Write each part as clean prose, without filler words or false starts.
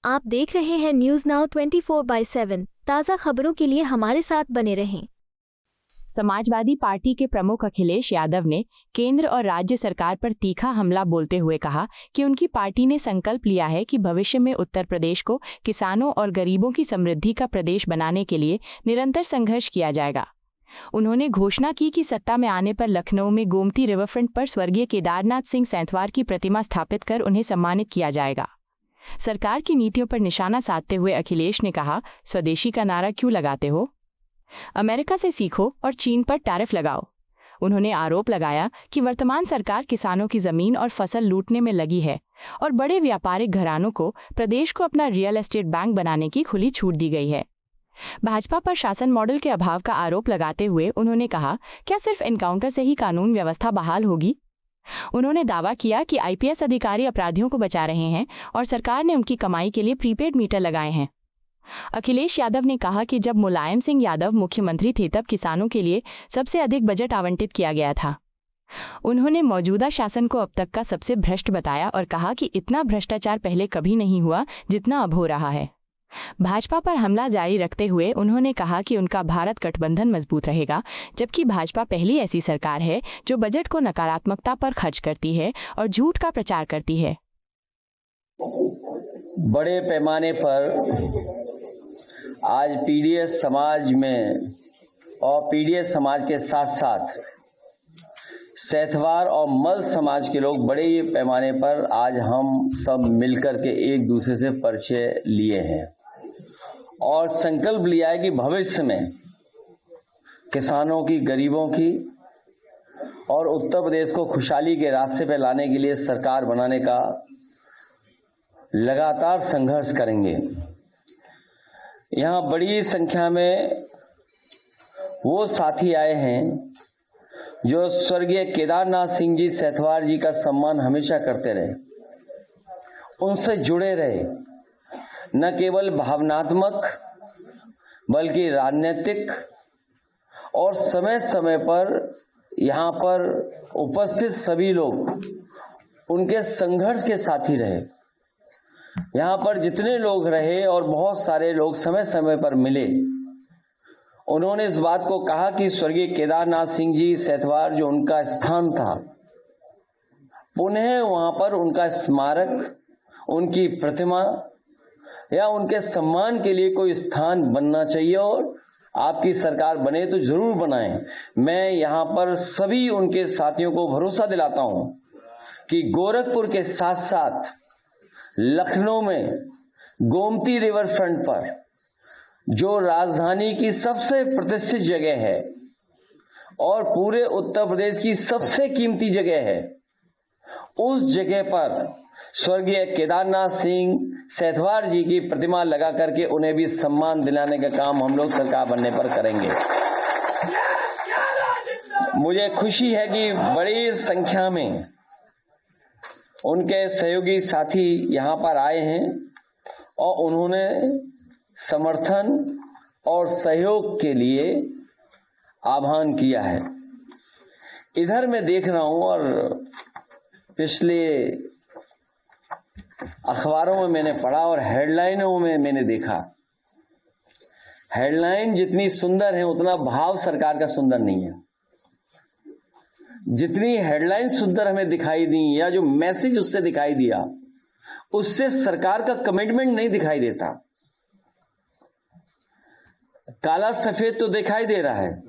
आप देख रहे हैं न्यूज नाउ 24/7। ताज़ा खबरों के लिए हमारे साथ बने रहें। समाजवादी पार्टी के प्रमुख अखिलेश यादव ने केंद्र और राज्य सरकार पर तीखा हमला बोलते हुए कहा कि उनकी पार्टी ने संकल्प लिया है कि भविष्य में उत्तर प्रदेश को किसानों और गरीबों की समृद्धि का प्रदेश बनाने के लिए निरंतर संघर्ष किया जाएगा। उन्होंने घोषणा की कि सत्ता में आने पर लखनऊ में गोमती रिवरफ्रंट पर स्वर्गीय केदारनाथ सिंह सेंथवार की प्रतिमा स्थापित कर उन्हें सम्मानित किया जाएगा। सरकार की नीतियों पर निशाना साधते हुए अखिलेश ने कहा, स्वदेशी का नारा क्यों लगाते हो? अमेरिका से सीखो और चीन पर टैरिफ लगाओ। उन्होंने आरोप लगाया कि वर्तमान सरकार किसानों की जमीन और फसल लूटने में लगी है और बड़े व्यापारिक घरानों को प्रदेश को अपना रियल एस्टेट बैंक बनाने की खुली छूट दी गई है। भाजपा पर शासन मॉडल के अभाव का आरोप लगाते हुए उन्होंने कहा, क्या सिर्फ एनकाउंटर से ही कानून व्यवस्था बहाल होगी? उन्होंने दावा किया कि आईपीएस अधिकारी अपराधियों को बचा रहे हैं और सरकार ने उनकी कमाई के लिए प्रीपेड मीटर लगाए हैं। अखिलेश यादव ने कहा कि जब मुलायम सिंह यादव मुख्यमंत्री थे तब किसानों के लिए सबसे अधिक बजट आवंटित किया गया था। उन्होंने मौजूदा शासन को अब तक का सबसे भ्रष्ट बताया और कहा कि इतना भ्रष्टाचार पहले कभी नहीं हुआ जितना अब हो रहा है। भाजपा पर हमला जारी रखते हुए उन्होंने कहा कि उनका भारत गठबंधन मजबूत रहेगा, जबकि भाजपा पहली ऐसी सरकार है जो बजट को नकारात्मकता पर खर्च करती है और झूठ का प्रचार करती है। बड़े पैमाने पर आज पीडीएस समाज में और पीडीएस समाज के साथ साथ सेंथवार और मल समाज के लोग बड़े पैमाने पर आज हम सब मिलकर के एक दूसरे से परिचय लिए हैं और संकल्प लिया है कि भविष्य में किसानों की, गरीबों की और उत्तर प्रदेश को खुशहाली के रास्ते पर लाने के लिए सरकार बनाने का लगातार संघर्ष करेंगे। यहाँ बड़ी संख्या में वो साथी आए हैं जो स्वर्गीय केदारनाथ सिंह जी सेंथवार जी का सम्मान हमेशा करते रहे, उनसे जुड़े रहे, न केवल भावनात्मक बल्कि राजनीतिक, और समय समय पर यहाँ पर उपस्थित सभी लोग उनके संघर्ष के साथी रहे। यहाँ पर जितने लोग रहे और बहुत सारे लोग समय समय पर मिले, उन्होंने इस बात को कहा कि स्वर्गीय केदारनाथ सिंह जी सेंथवार जो उनका स्थान था, पुनः वहां पर उनका स्मारक, उनकी प्रतिमा या उनके सम्मान के लिए कोई स्थान बनना चाहिए और आपकी सरकार बने तो जरूर बनाएं। मैं यहाँ पर सभी उनके साथियों को भरोसा दिलाता हूँ कि गोरखपुर के साथ साथ लखनऊ में गोमती रिवर फ्रंट पर, जो राजधानी की सबसे प्रतिष्ठित जगह है और पूरे उत्तर प्रदेश की सबसे कीमती जगह है, उस जगह पर स्वर्गीय केदारनाथ सिंह सेंथवार जी की प्रतिमा लगा करके उन्हें भी सम्मान दिलाने का काम हम लोग सरकार बनने पर करेंगे। मुझे खुशी है कि बड़ी संख्या में उनके सहयोगी साथी यहाँ पर आए हैं और उन्होंने समर्थन और सहयोग के लिए आह्वान किया है। इधर मैं देख रहा हूं और पिछले अखबारों में मैंने पढ़ा और हेडलाइनों में मैंने देखा, हेडलाइन जितनी सुंदर है उतना भाव सरकार का सुंदर नहीं है। जितनी हेडलाइन सुंदर हमें दिखाई दी या जो मैसेज उससे दिखाई दिया, उससे सरकार का कमिटमेंट नहीं दिखाई देता। काला सफेद तो दिखाई दे रहा है,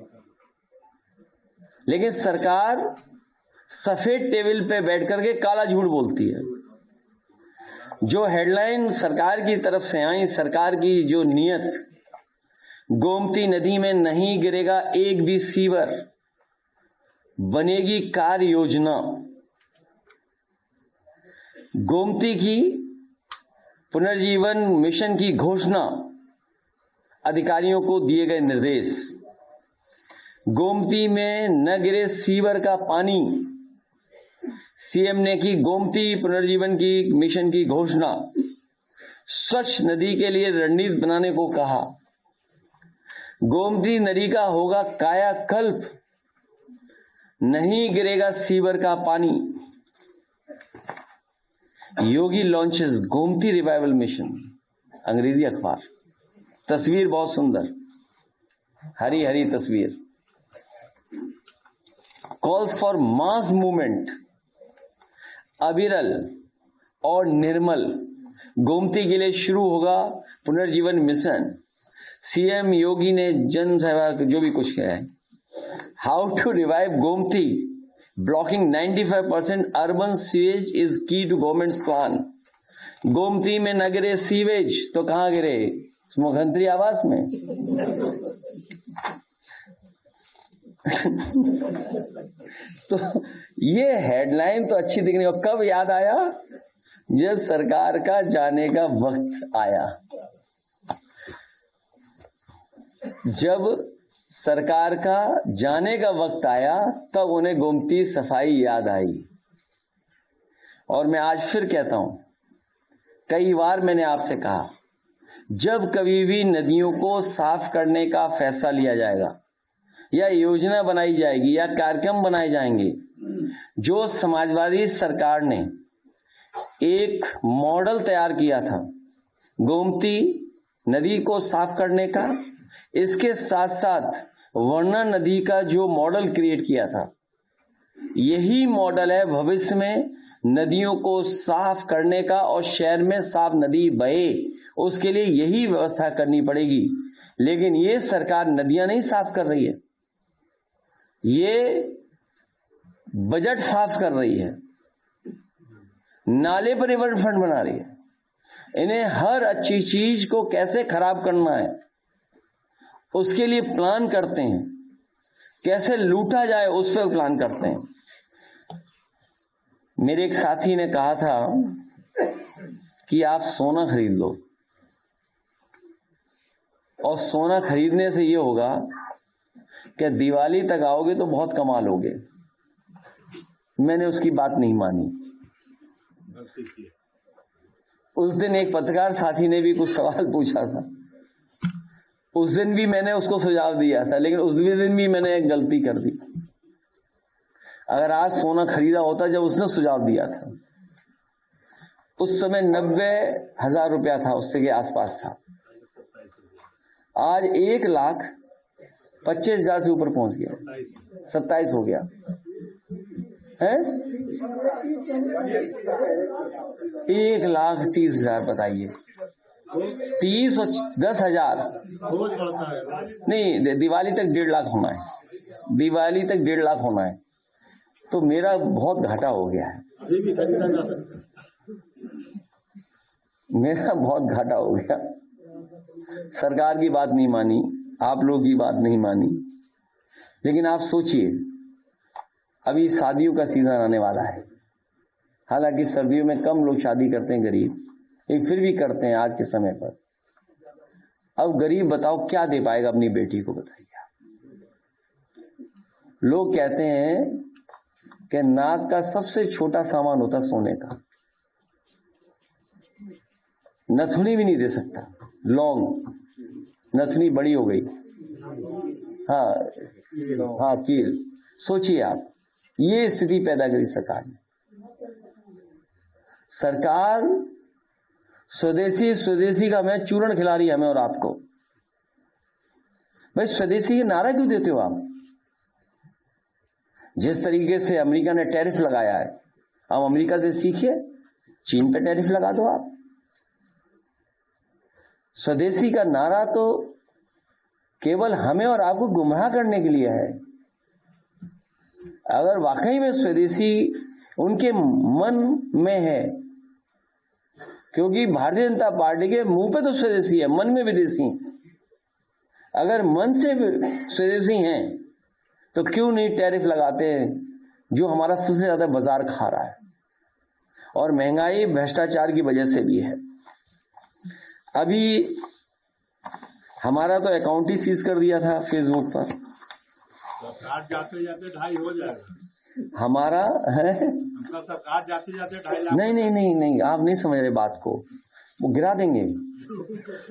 लेकिन सरकार सफेद टेबल पे बैठ करके काला झूठ बोलती है। जो हेडलाइन सरकार की तरफ से आई, सरकार की जो नियत, गोमती नदी में नहीं गिरेगा एक भी सीवर, बनेगी कार्य योजना, गोमती की पुनर्जीवन मिशन की घोषणा, अधिकारियों को दिए गए निर्देश, गोमती में न गिरे सीवर का पानी, सीएम ने की गोमती पुनर्जीवन की मिशन की घोषणा, स्वच्छ नदी के लिए रणनीति बनाने को कहा, गोमती नदी का होगा कायाकल्प, नहीं गिरेगा सीवर का पानी। योगी लॉन्चेस गोमती रिवाइवल मिशन, अंग्रेजी अखबार, तस्वीर बहुत सुंदर, हरी हरी तस्वीर। कॉल्स फॉर मास मूवमेंट, अविरल और निर्मल गोमती के लिए शुरू होगा पुनर्जीवन मिशन। सीएम योगी ने जन सेवा जो भी कुछ किया है। How to revive Gomti, blocking 95% urban sewage is key to governments plan. Gomti में न गिरे सीवेज तो कहां गिरे? मुख्यमंत्री आवास में। तो ये हेडलाइन तो अच्छी दिखनी, और कब याद आया? जब सरकार का जाने का वक्त आया। जब सरकार का जाने का वक्त आया तब उन्हें गोमती सफाई याद आई। और मैं आज फिर कहता हूं, कई बार मैंने आपसे कहा, जब कभी भी नदियों को साफ करने का फैसला लिया जाएगा या योजना बनाई जाएगी या कार्यक्रम बनाए जाएंगे, जो समाजवादी सरकार ने एक मॉडल तैयार किया था गोमती नदी को साफ करने का, इसके साथ साथ वर्णा नदी का जो मॉडल क्रिएट किया था, यही मॉडल है भविष्य में नदियों को साफ करने का। और शहर में साफ नदी बहे उसके लिए यही व्यवस्था करनी पड़ेगी। लेकिन ये सरकार नदियां नहीं साफ कर रही है, ये बजट साफ कर रही है, नाले परिवहन फंड बना रही है। इन्हें हर अच्छी चीज को कैसे खराब करना है उसके लिए प्लान करते हैं, कैसे लूटा जाए उस पर प्लान करते हैं। मेरे एक साथी ने कहा था कि आप सोना खरीद लो, और सोना खरीदने से ये होगा कि दिवाली तक आओगे तो बहुत कमा लोगे। मैंने उसकी बात नहीं मानी। उस दिन एक पत्रकार साथी ने भी कुछ सवाल पूछा था, उस दिन भी मैंने उसको सुझाव दिया था, लेकिन उस दिन भी मैंने एक गलती कर दी। अगर आज सोना खरीदा होता जब उसने सुझाव दिया था, उस समय 90,000 रुपया था, उससे के आसपास था। आज 1,25,000 से ऊपर पहुंच गया, 27 हो गया है। 1,30,000 बताइए, 30 और 10,000 नहीं, दिवाली तक 1.5 लाख होना है, दिवाली तक 1.5 लाख होना है। तो मेरा बहुत घाटा हो गया है, मेरा बहुत घाटा हो गया। सरकार की बात नहीं मानी, आप लोग की बात नहीं मानी। लेकिन आप सोचिए, अभी शादियों का सीजन आने वाला है। हालांकि सर्दियों में कम लोग शादी करते हैं, गरीब, लेकिन फिर भी करते हैं आज के समय पर। अब गरीब बताओ क्या दे पाएगा अपनी बेटी को, बताइए। लोग कहते हैं कि नाक का सबसे छोटा सामान होता सोने का, नथुनी भी नहीं दे सकता, लॉन्ग नथुनी बड़ी हो गई, हाँ हाँ कील। सोचिए आप, ये स्थिति पैदा करी सरकार ने। सरकार स्वदेशी स्वदेशी का मैं चूर्ण खिला रही है हमें और आपको। भाई स्वदेशी ये नारा क्यों देते हो आप? जिस तरीके से अमेरिका ने टैरिफ लगाया है, अब अमेरिका से सीखिए, चीन पे टैरिफ लगा दो आप। स्वदेशी का नारा तो केवल हमें और आपको गुमराह करने के लिए है। अगर वाकई में स्वदेशी उनके मन में है, क्योंकि भारतीय जनता पार्टी के मुंह पे तो स्वदेशी है, मन में विदेशी। अगर मन से स्वदेशी हैं तो क्यों नहीं टैरिफ लगाते हैं, जो हमारा सबसे ज्यादा बाजार खा रहा है। और महंगाई भ्रष्टाचार की वजह से भी है। अभी हमारा तो अकाउंट ही सीज कर दिया था फेसबुक पर, जाते जाते 2.5 हो जाएगा हमारा है। सरकार जाते जाते 2.5 लाख। नहीं नहीं नहीं नहीं, आप नहीं समझ रहे बात को। वो गिरा देंगे,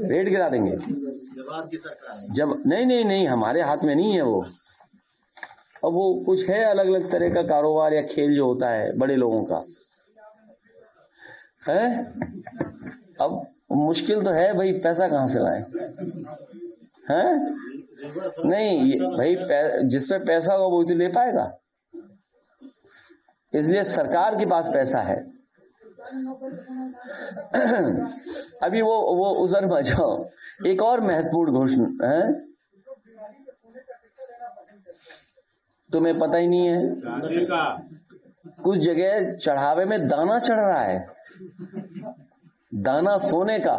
रेट गिरा देंगे की सरकार है। जब नहीं नहीं नहीं, हमारे हाथ में नहीं है वो। अब वो कुछ है अलग अलग तरह का कारोबार या खेल जो होता है बड़े लोगों का है। अब मुश्किल तो है भाई, पैसा कहाँ से लाएं? हैं? नहीं भाई, जिस पे पैसा होगा वो तो ले पाएगा, इसलिए सरकार के पास पैसा है। अभी वो उधर में जाओ, एक और महत्वपूर्ण घोषणा है, तुम्हें पता ही नहीं है, कुछ जगह चढ़ावे में दाना चढ़ रहा है, दाना सोने का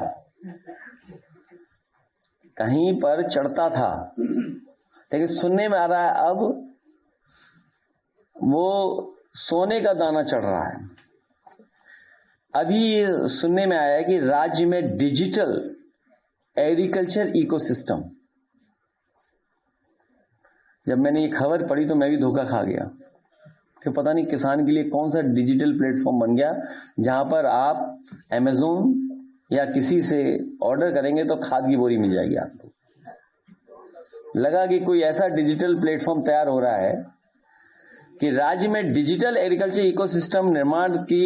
कहीं पर चढ़ता था, लेकिन सुनने में आ रहा है अब वो सोने का दाना चढ़ रहा है। अभी सुनने में आया है कि राज्य में डिजिटल एग्रीकल्चर इकोसिस्टम, जब मैंने ये खबर पढ़ी तो मैं भी धोखा खा गया कि पता नहीं किसान के लिए कौन सा डिजिटल प्लेटफॉर्म बन गया जहां पर आप अमेज़न या किसी से ऑर्डर करेंगे तो खाद की बोरी मिल जाएगी आपको। लगा कि कोई ऐसा डिजिटल प्लेटफॉर्म तैयार हो रहा है कि राज्य में डिजिटल एग्रीकल्चर इकोसिस्टम निर्माण की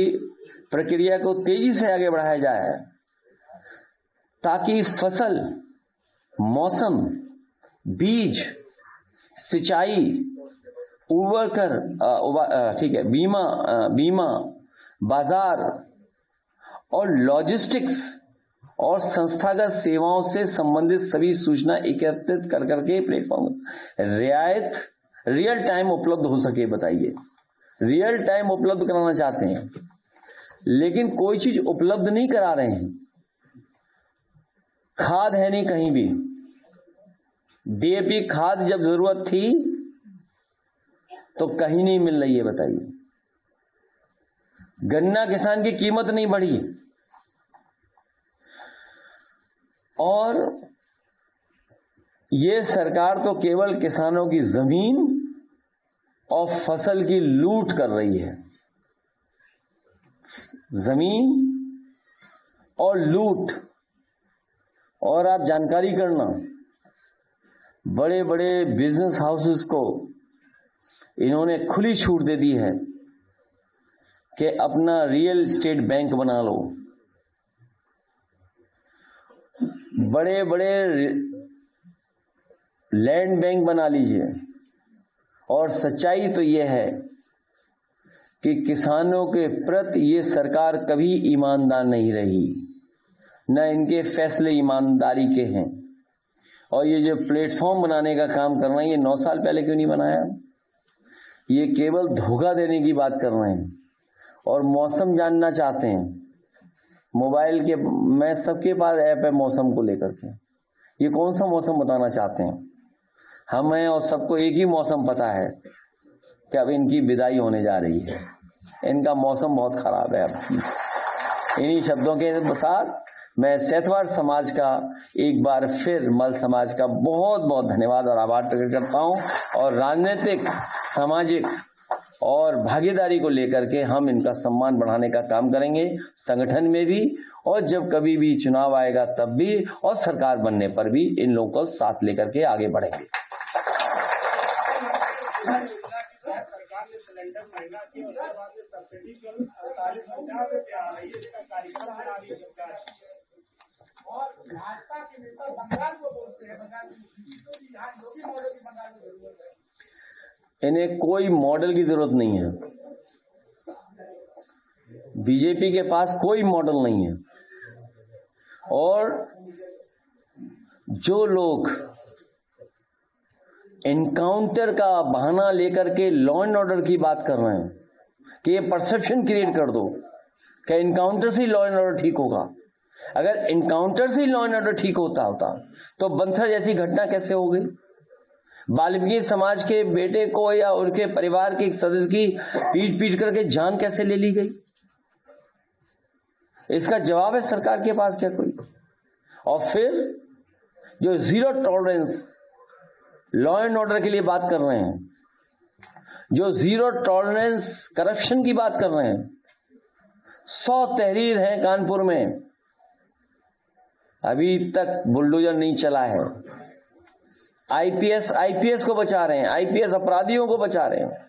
प्रक्रिया को तेजी से आगे बढ़ाया जाए, ताकि फसल, मौसम, बीज, सिंचाई, बीमा, बाजार और लॉजिस्टिक्स और संस्थागत सेवाओं से संबंधित सभी सूचना एकत्रित कर करके प्लेटफॉर्म रियल टाइम उपलब्ध हो सके। बताइए, रियल टाइम उपलब्ध कराना चाहते हैं लेकिन कोई चीज उपलब्ध नहीं करा रहे हैं। खाद है नहीं कहीं भी, डीएपी खाद जब जरूरत थी तो कहीं नहीं मिल रही है। बताइए, गन्ना किसान की कीमत नहीं बढ़ी और ये सरकार तो केवल किसानों की जमीन और फसल की लूट कर रही है। जमीन और लूट। और आप जानकारी करना, बड़े बड़े बिजनेस हाउसेस को इन्होंने खुली छूट दे दी है कि अपना रियल एस्टेट बैंक बना लो। बड़े बड़े लैंड बैंक बना लीजिए। और सच्चाई तो यह है कि किसानों के प्रति ये सरकार कभी ईमानदार नहीं रही, न इनके फैसले ईमानदारी के हैं। और ये जो प्लेटफॉर्म बनाने का काम कर रहे हैं, ये 9 साल पहले क्यों नहीं बनाया? ये केवल धोखा देने की बात कर रहे हैं और मौसम जानना चाहते हैं। मोबाइल के मैं सबके पास ऐप है मौसम को लेकर के, ये कौन सा मौसम बताना चाहते हैं? हमें और सबको एक ही मौसम पता है कि अब इनकी विदाई होने जा रही है, इनका मौसम बहुत खराब है। अब इन्हीं शब्दों के साथ मैं सेतवार समाज का एक बार फिर मल समाज का बहुत बहुत धन्यवाद और आभार प्रकट करता हूं। और राजनीतिक, सामाजिक और भागीदारी को लेकर के हम इनका सम्मान बढ़ाने का काम करेंगे, संगठन में भी, और जब कभी भी चुनाव आएगा तब भी, और सरकार बनने पर भी इन लोगों को साथ लेकर के आगे बढ़ेंगे। इन्हें कोई मॉडल की जरूरत नहीं है। बीजेपी के पास कोई मॉडल नहीं है। और जो लोग एनकाउंटर का बहाना लेकर के लॉ एंड ऑर्डर की बात कर रहे हैं कि ये परसेप्शन क्रिएट कर दो कि एनकाउंटर से लॉ एंड ऑर्डर ठीक होगा। अगर एनकाउंटर से लॉ एंड ऑर्डर ठीक होता तो बंथर जैसी घटना कैसे हो गई? वाल्मीकि समाज के बेटे को या उनके परिवार के एक सदस्य की पीट करके जान कैसे ले ली गई? इसका जवाब है सरकार के पास क्या कोई? और फिर जो zero tolerance law and order के लिए बात कर रहे हैं, जो जीरो टॉलरेंस करप्शन की बात कर रहे हैं, 100 तहरीर हैं कानपुर में, अभी तक बुलडोजर नहीं चला है। आईपीएस को बचा रहे हैं, आईपीएस अपराधियों को बचा रहे हैं।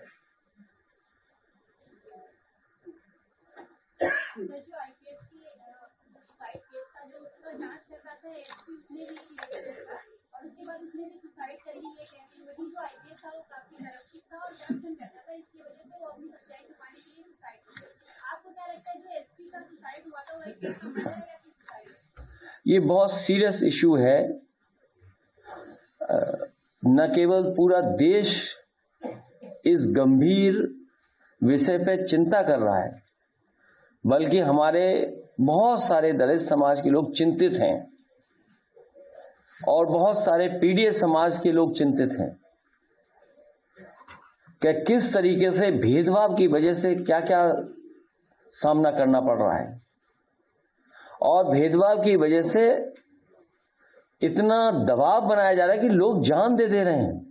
ऊपर जांच कर रहा था, एसपी उसने भी किया और उसके बाद उसने भी सुसाइड कर ली है कहते हुए। जो आईपीएस था वो काफी नरक्षित था और करप्शन करता था, इसकी वजह से वो अपनी सच्चाई छुपाने के लिए सुसाइड कर गया। आपको क्या लगता है जो एसपी का सुसाइड हुआ था वो आईपीएस का मर्डर है या फिर सुसाइड? ये बहुत सीरियस इशू है। न केवल पूरा देश इस गंभीर विषय पर चिंता कर रहा है, बल्कि हमारे बहुत सारे दलित समाज के लोग चिंतित हैं और बहुत सारे पीडीएस समाज के लोग चिंतित हैं कि किस तरीके से भेदभाव की वजह से क्या क्या सामना करना पड़ रहा है और भेदभाव की वजह से इतना दबाव बनाया जा रहा है कि लोग जान दे दे रहे हैं।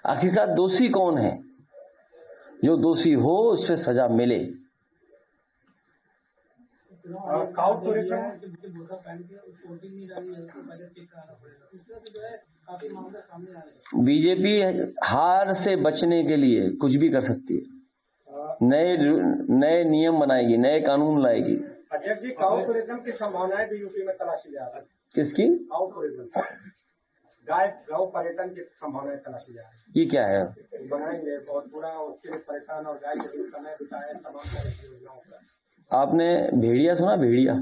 आखिरकार दोषी कौन है? जो दोषी हो उस पर सजा मिले। बीजेपी हार से बचने के लिए कुछ भी कर सकती है। नए नियम बनाएगी, नए कानून लाएगी। अध्यक्ष जी, काऊ टूरिज्म की संभावनाएं भी यूपी में तलाशी जा रही है। किसकी? काऊ टूरिज्म, गाय गौ पर्यटन की संभावनाएं तलाशी जा रही है। ये क्या है? बनाएंगे बहुत पूरा, उसके लिए परेशान और गाय के लिए समय बिताए, तमाम तरह की योजनाओं पर। आपने भेड़िया सुना? भेड़िया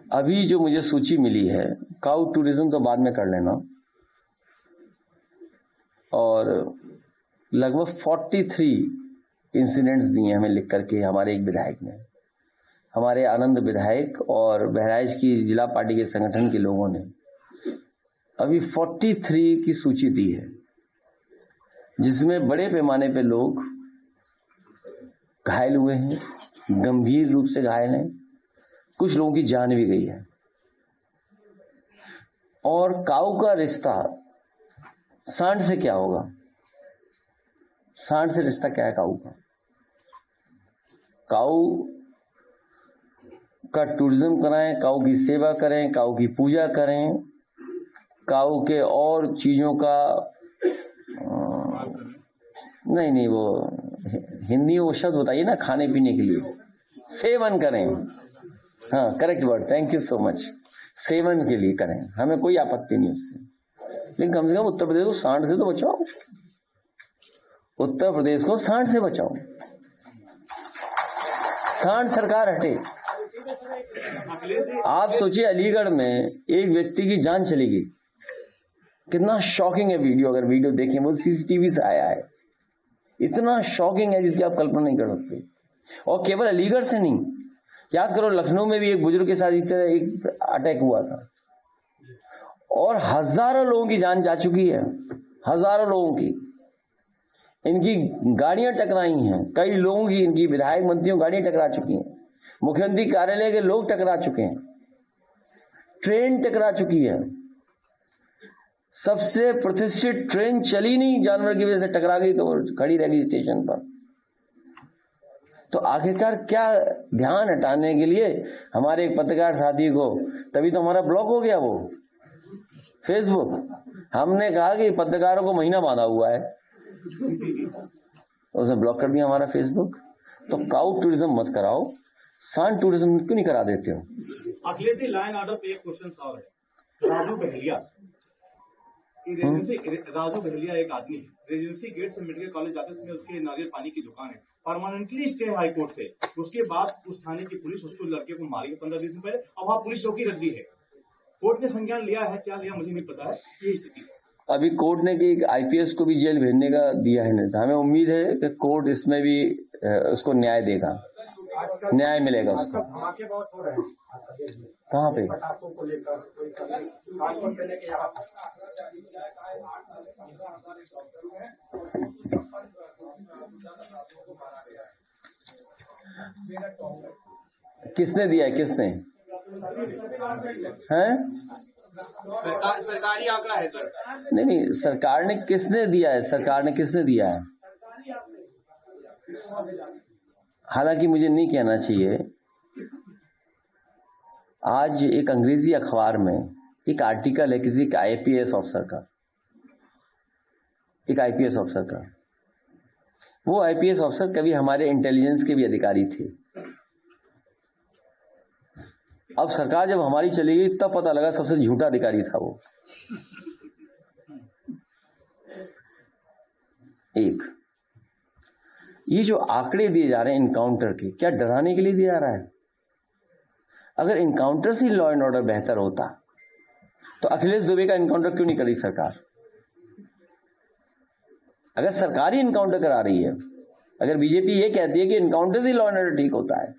अभी जो मुझे सूची मिली है, काऊ टूरिज्म तो बाद में कर लेना, और लगभग 43 इंसिडेंट्स दिए हमें लिख करके हमारे एक विधायक ने, हमारे आनंद विधायक और बहराइच की जिला पार्टी के संगठन के लोगों ने अभी 43 की सूची दी है, जिसमें बड़े पैमाने पे लोग घायल हुए हैं, गंभीर रूप से घायल हैं, कुछ लोगों की जान भी गई है। और काऊ का रिश्ता सांड से क्या होगा? सांड से रिश्ता क्या है काऊ का? काऊ का टूरिज्म कराएं, काऊ की सेवा करें, काऊ की पूजा करें, काऊ के और चीजों का नहीं वो हिंदी वो शब्द बताइए ना, खाने पीने के लिए सेवन करें। हाँ, correct word, thank you so much. Seven के लिए करें, हमें कोई आपत्ति नहीं उससे, लेकिन कम से कम उत्तर प्रदेश को सांड से तो बचाओ। उत्तर प्रदेश को सांड से बचाओ। सांड सरकार हटे। आप सोचिए, अलीगढ़ में एक व्यक्ति की जान चली गई। कितना शॉकिंग है वीडियो, अगर वीडियो देखें, वो सीसीटीवी से आया है। इतना शॉकिंग है जिसकी आप कल्पना नहीं कर सकते। और केवल अलीगढ़ से नहीं, याद करो लखनऊ में भी एक बुजुर्ग के साथ इस तरह एक अटैक हुआ था और हजारों लोगों की जान जा चुकी है, हजारों लोगों की। इनकी गाड़ियां टकराई हैं, कई लोगों की, इनकी विधायक मंत्रियों गाड़ियां टकरा चुकी हैं, मुख्यमंत्री कार्यालय के लोग टकरा चुके हैं, ट्रेन टकरा चुकी है। सबसे प्रतिष्ठित ट्रेन चली नहीं, जानवर की वजह से टकरा गई तो खड़ी रह गई स्टेशन पर। तो आखिरकार क्या ध्यान हटाने के लिए हमारे एक पत्रकार साथी को, तभी तो हमारा ब्लॉक हो गया वो फेसबुक। हमने कहा कि पत्रकारों को महीना बांधा हुआ है, तो उसने ब्लॉक कर दिया हमारा फेसबुक। तो काऊ टूरिज्म मत कराओ, सांड टूरिज्म क्यों नहीं करा देते हो? अखिलेश जी, लाइन ऑर्डर पे एक क्वेश्चन और है। राजू बहेलिया, राजू बहेलिया एक आदमी है, रेजिडेंसी गेट से मेडिकल कॉलेज जाते समय उसके नारियल पानी की दुकान है, परमानेंटली स्टे हाई कोर्ट से। उसके बाद उस थाने की पुलिस उसको लड़के को मारी 15-20 दिन पहले, अब वहाँ पुलिस चौकी रख दी है। कोर्ट ने संज्ञान लिया है, क्या लिया मुझे नहीं पता है, ये स्थिति। अभी कोर्ट ने कि आईपीएस को भी जेल भेजने का दिया है निर्देश। हमें उम्मीद है कि कोर्ट इसमें भी उसको न्याय देगा, न्याय मिलेगा उसको। धमाके बहुत हो रहे हैं कहाँ पे? पटाखों को लेकर, कानपुर से लेके यहाँ तक। किसने दिया है? किसने है? सरकारी आंकड़ा है सर। नहीं, सरकार ने किसने दिया है? सरकार ने किसने दिया है? हालांकि मुझे नहीं कहना चाहिए। आज एक अंग्रेजी अखबार में एक आर्टिकल है किसी एक आईपीएस ऑफिसर का, एक आईपीएस ऑफिसर का। वो आईपीएस ऑफिसर कभी हमारे इंटेलिजेंस के भी अधिकारी थे, अब सरकार जब हमारी चली गई तब पता लगा सबसे झूठा अधिकारी था वो। एक ये जो आंकड़े दिए जा रहे हैं इनकाउंटर के, क्या डराने के लिए दिया जा रहा है? अगर इनकाउंटर से लॉ एंड ऑर्डर बेहतर होता तो अखिलेश दुबे का इनकाउंटर क्यों नहीं करी सरकार? अगर सरकार ही इनकाउंटर करा रही है, अगर बीजेपी ये कहती है कि इनकाउंटर से लॉ एंड ऑर्डर ठीक होता है,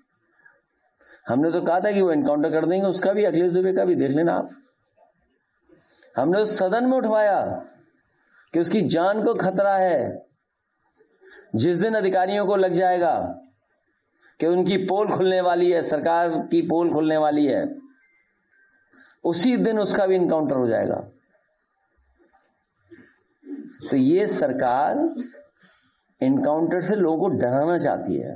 हमने तो कहा था कि वो इनकाउंटर कर देंगे, उसका भी अखिलेश दुबे का भी देख लेना आप। हमने उस सदन में उठवाया कि उसकी जान को खतरा है। जिस दिन अधिकारियों को लग जाएगा कि उनकी पोल खुलने वाली है, सरकार की पोल खुलने वाली है, उसी दिन उसका भी इनकाउंटर हो जाएगा। तो ये सरकार इनकाउंटर से लोगों को डराना चाहती है,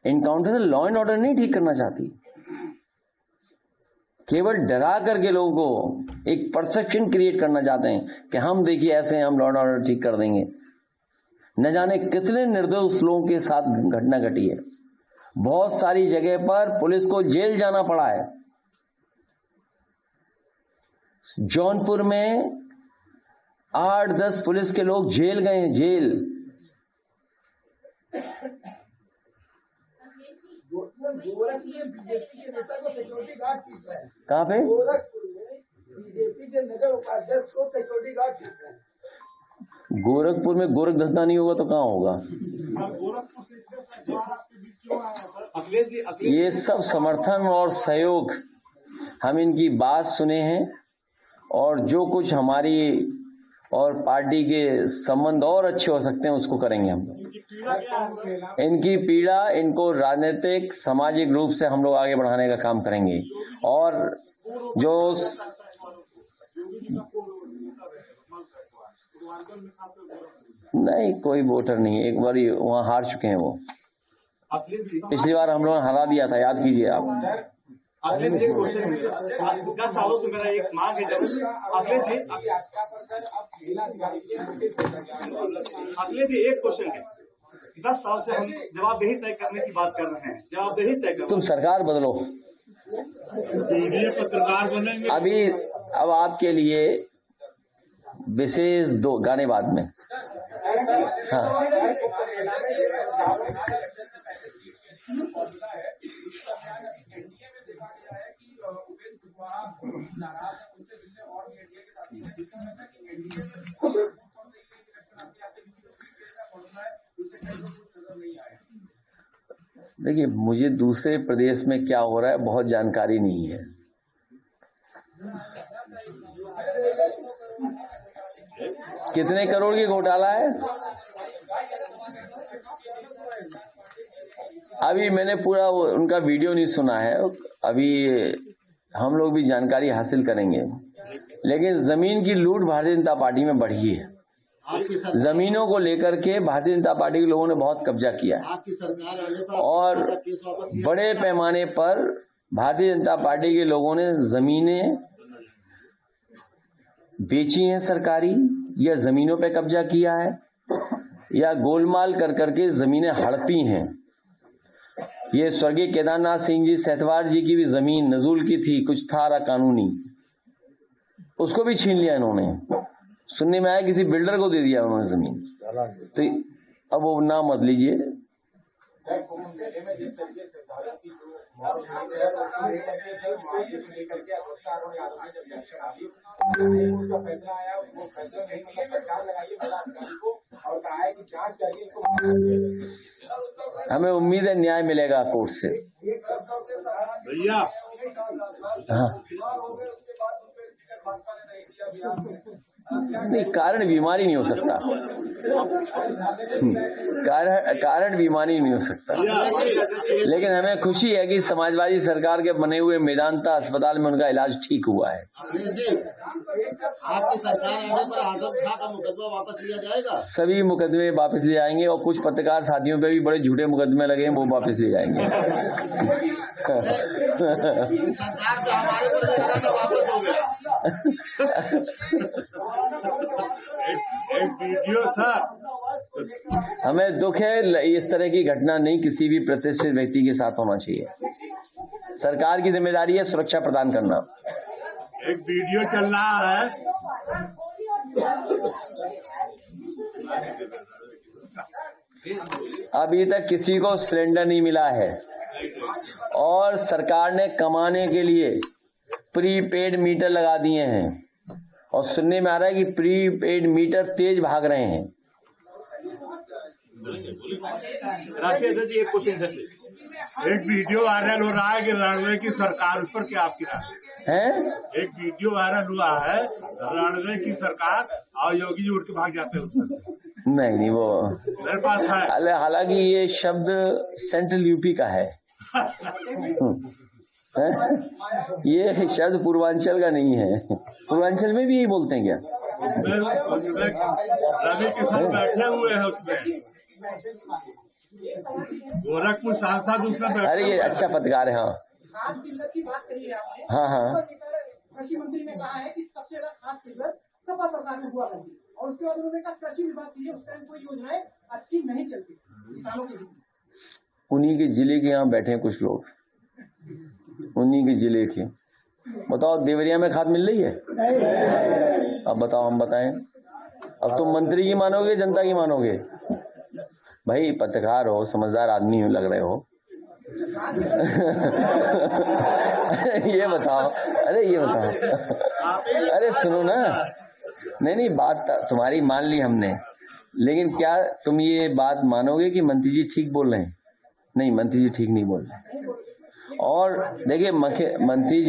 इनकाउंटर से लॉ एंड ऑर्डर नहीं ठीक करना चाहती। केवल डरा करके लोगों को एक परसेप्शन क्रिएट करना चाहते हैं कि हम देखिए ऐसे हम लॉ एंड ऑर्डर ठीक कर देंगे। न जाने कितने निर्दोष लोगों के साथ घटना घटी है। बहुत सारी जगह पर पुलिस को जेल जाना पड़ा है। जौनपुर में 8-10 पुलिस के लोग जेल गए हैं, जेल। बीजेपी के नेता को सिक्योरिटी गार्ड पीट रहे हैं। कहाँ पे? गोरखपुर में बीजेपी के नगर उपाध्यक्ष को सिक्योरिटी गार्ड पीट रहे हैं। गोरखपुर में गोरख धंधा नहीं होगा तो कहाँ होगा? ये सब समर्थन और सहयोग, हम इनकी बात सुने हैं और जो कुछ हमारी और पार्टी के संबंध और अच्छे हो सकते हैं उसको करेंगे हम। इनकी पीड़ा, इनको राजनीतिक सामाजिक रूप से हम लोग आगे बढ़ाने का काम करेंगे। और जो नहीं, कोई वोटर नहीं, एक बार वहां हार चुके हैं वो। पिछली बार हम लोगों ने हरा दिया था, याद कीजिए आप। अखिलेश जी, क्वेश्चन है 10 सालों से मेरा एक मांग है। अखिलेश जी एक क्वेश्चन है, 10 साल से हम जवाबदेही तय करने की बात कर रहे हैं, जवाबदेही तय कर। तुम सरकार बदलो, पत्रकार बनेंगे। अभी अब आपके लिए विशेष 2 गाने बाद में। हाँ, देखिए, मुझे दूसरे प्रदेश में क्या हो रहा है बहुत जानकारी नहीं है। कितने करोड़ की घोटाला है? अभी मैंने पूरा उनका वीडियो नहीं सुना है, अभी हम लोग भी जानकारी हासिल करेंगे। लेकिन जमीन की लूट भारतीय जनता पार्टी में बढ़ी है। जमीनों को लेकर के भारतीय जनता पार्टी के लोगों ने बहुत कब्जा किया है आपकी सरकार आने पर और बड़े पैमाने पर भारतीय जनता पार्टी के लोगों ने जमीनें बेची हैं सरकारी, या जमीनों पे कब्जा किया है, या गोलमाल कर करके जमीनें हड़पी हैं। ये स्वर्गीय केदारनाथ सिंह जी सेहतवार जी की भी जमीन नजूल की थी, कुछ था कानूनी, उसको भी छीन लिया इन्होंने। सुनने में आया किसी बिल्डर को दे दिया उन्होंने जमीन। तो अब वो नाम मत लीजिए। हमें उम्मीद है न्याय मिलेगा कोर्ट से। भैया हाँ, नहीं, कारण बीमारी नहीं हो सकता। कारण बीमारी नहीं हो सकता। लेकिन हमें खुशी है कि समाजवादी सरकार के बने हुए मेदांता अस्पताल में उनका इलाज ठीक हुआ है। आपकी सरकार आने पर आजम खां का मुकदमा वापस लिया जाएगा? सभी मुकदमे वापस ले जाएंगे और कुछ पत्रकार साथियों पे भी बड़े झूठे मुकदमे लगे हैं, वो वापस ले जाएंगे। सरकार पे हमारे पर लगा था, वापस हो गया। एक वीडियो था। हमें दुख है, इस तरह की घटना नहीं किसी भी प्रतिष्ठित व्यक्ति के साथ होना चाहिए। सरकार की जिम्मेदारी है सुरक्षा प्रदान करना। एक वीडियो चल रहा है, अभी तक किसी को सिलेंडर नहीं मिला है और सरकार ने कमाने के लिए प्रीपेड मीटर लगा दिए हैं और सुनने में आ रहा है कि प्रीपेड मीटर तेज भाग रहे हैं। राष्ट्रीय अध्यक्ष जी, एक क्वेश्चन से एक वीडियो वायरल हो रहा है कि रणवे की सरकार, उस पर क्या आपकी राय हैं? एक वीडियो वायरल हुआ है रणवे की सरकार और योगी जी उठ के भाग जाते हैं उसमें। नहीं, वो मेरे पास है। हालांकि ये शब्द सेंट्रल यूपी का है। ये शब्द पूर्वांचल का नहीं है। पूर्वांचल में भी यही बोलते हैं क्या? उसमें रवि किशन बैठे हुए हैं उसमें, गोरखपुर सांसद उसमें बैठे। अरे ये अच्छा पत्रकार है। हाँ खाद किल्लत की बात कही है आपने। हाँ हाँ। कृषि मंत्री ने कहा है कि सबसे ज्यादा खाद किल्लत सपा सरकार में हुआ करती, और उसके बाद उन्होंने कहा कृषि विभाग के लिए उस टाइम कोई योजनाएं अच्छी नहीं चलती किसानों के लिए। उन्हीं के जिले के यहाँ बैठे हैं कुछ लोग, उन्हीं के जिले के। बताओ देवरिया में खाद मिल रही है? अब बताओ, हम बताएं। अब तुम मंत्री की मानोगे जनता की मानोगे? भाई पत्रकार हो, समझदार आदमी लग रहे हो। ये बताओ, अरे ये बताओ, अरे सुनो ना। नहीं बात तुम्हारी मान ली हमने, लेकिन क्या तुम ये बात मानोगे कि मंत्री जी ठीक बोल रहे हैं? नहीं, मंत्री जी ठीक नहीं बोल रहे। और देखिए मंत्री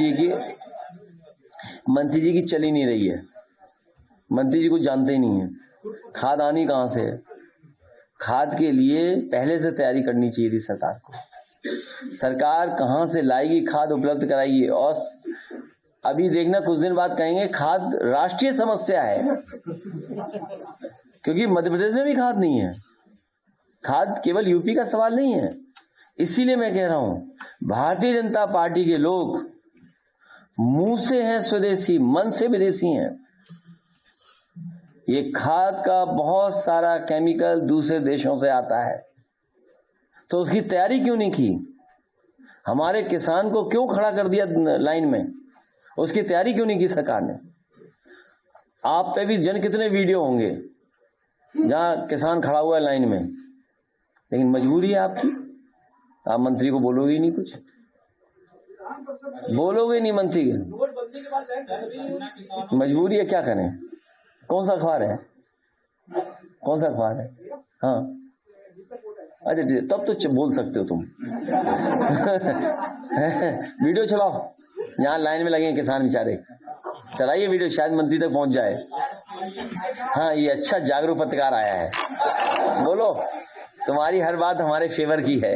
जी की चली नहीं रही है। मंत्री जी को जानते ही नहीं है खाद आनी कहाँ से है। खाद के लिए पहले से तैयारी करनी चाहिए थी सरकार को। सरकार कहाँ से लाएगी खाद, उपलब्ध कराइए। और अभी देखना कुछ दिन बाद कहेंगे खाद राष्ट्रीय समस्या है, क्योंकि मध्य प्रदेश में भी खाद नहीं है। खाद केवल यूपी का सवाल नहीं है। इसीलिए मैं कह रहा हूं, भारतीय जनता पार्टी के लोग मुंह से हैं स्वदेशी, मन से विदेशी हैं। ये खाद का बहुत सारा केमिकल दूसरे देशों से आता है, तो उसकी तैयारी क्यों नहीं की? हमारे किसान को क्यों खड़ा कर दिया लाइन में? उसकी तैयारी क्यों नहीं की सरकार ने? आप पे भी कितने वीडियो होंगे जहां किसान खड़ा हुआ है लाइन में, लेकिन मजबूरी है आपकी। आप मंत्री को बोलोगे ही नहीं, कुछ बोलोगे नहीं मंत्री के, मजबूरी है। क्या करें? कौन सा अखबार है? कौन सा अखबार है? हाँ अच्छा तब तो बोल सकते हो तुम। वीडियो चलाओ, यहाँ लाइन में लगे हैं किसान बेचारे, चलाइए वीडियो, शायद मंत्री तक पहुंच जाए। हाँ ये अच्छा जागरूक पत्रकार आया है, बोलो। तुम्हारी हर बात हमारे फेवर की है।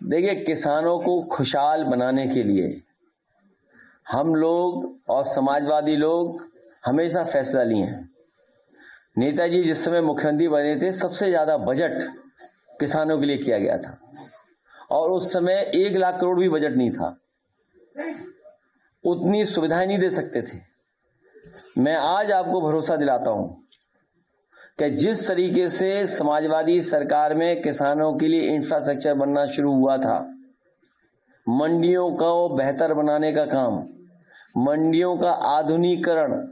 देखिए किसानों को खुशहाल बनाने के लिए हम लोग और समाजवादी लोग हमेशा फैसला लिए हैं। नेताजी जिस समय मुख्यमंत्री बने थे, सबसे ज्यादा बजट किसानों के लिए किया गया था, और उस समय 1 लाख करोड़ भी बजट नहीं था, उतनी सुविधाएं नहीं दे सकते थे। मैं आज आपको भरोसा दिलाता हूं कि जिस तरीके से समाजवादी सरकार में किसानों के लिए इंफ्रास्ट्रक्चर बनना शुरू हुआ था, मंडियों को बेहतर बनाने का काम, मंडियों का आधुनिकीकरण,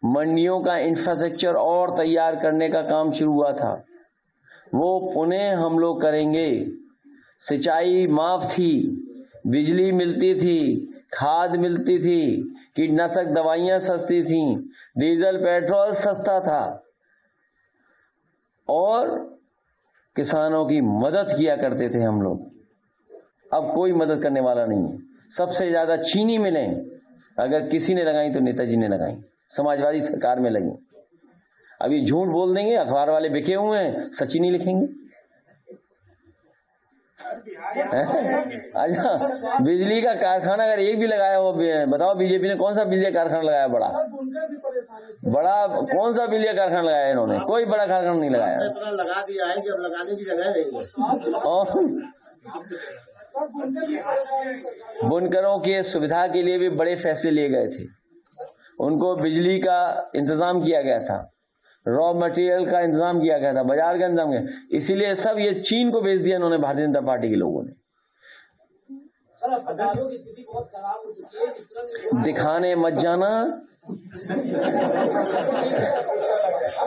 मंडियों का इंफ्रास्ट्रक्चर और तैयार करने का काम शुरू हुआ था, वो पुनः हम लोग करेंगे। सिंचाई माफ थी, बिजली मिलती थी, खाद मिलती थी, कीटनाशक दवाइयां सस्ती थी, डीजल पेट्रोल सस्ता था, और किसानों की मदद किया करते थे हम लोग। अब कोई मदद करने वाला नहीं है। सबसे ज्यादा चीनी मिलें अगर किसी ने लगाई तो नेताजी ने लगाई, समाजवादी सरकार में लगी। अभी झूठ बोल देंगे, अखबार वाले बिके हुए हैं, सच्ची नहीं लिखेंगे। अच्छा बिजली का कारखाना अगर एक भी लगाया हो, बताओ बीजेपी ने कौन सा बिजली कारखाना लगाया? बड़ा कौन सा बिजली कारखाना लगाया इन्होंने? कोई बड़ा कारखाना नहीं लगाया। लगा दिया है कि अब लगाने की जगह नहीं है। बुनकरों के सुविधा के लिए भी बड़े फैसले लिए गए थे, उनको बिजली का इंतजाम किया गया था, रॉ मटेरियल का इंतजाम किया गया था, बाजार का इंतजाम किया, इसीलिए सब ये चीन को बेच दिया इन्होंने, भारतीय जनता पार्टी के लोगों ने। सर अस्पतालों की स्थिति बहुत खराब हो चुकी है, जिस तरह दिखाने मत जाना,